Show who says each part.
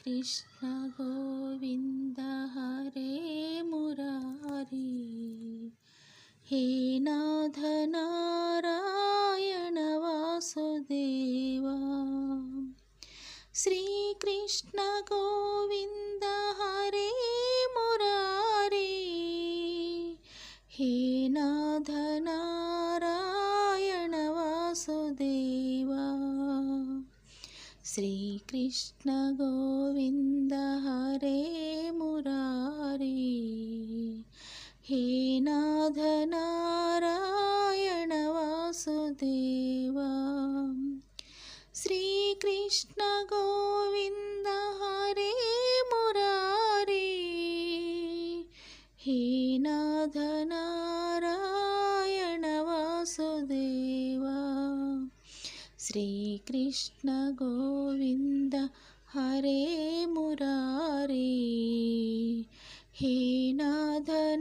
Speaker 1: Krishna Govind हरे Murari. हे नाथ Narayan Vasudeva. Shri Krishna Govind हरे Murari. हे नाथ Narayan Vasudeva. Shri Krishna Govind हरे Murari. हे नाथ Narayan Vasudeva. Shri Krishna Govind हरे Murari. हे नाथ Narayan Vasudeva. Shri Krishna Govind हरे Murari. हे नाथ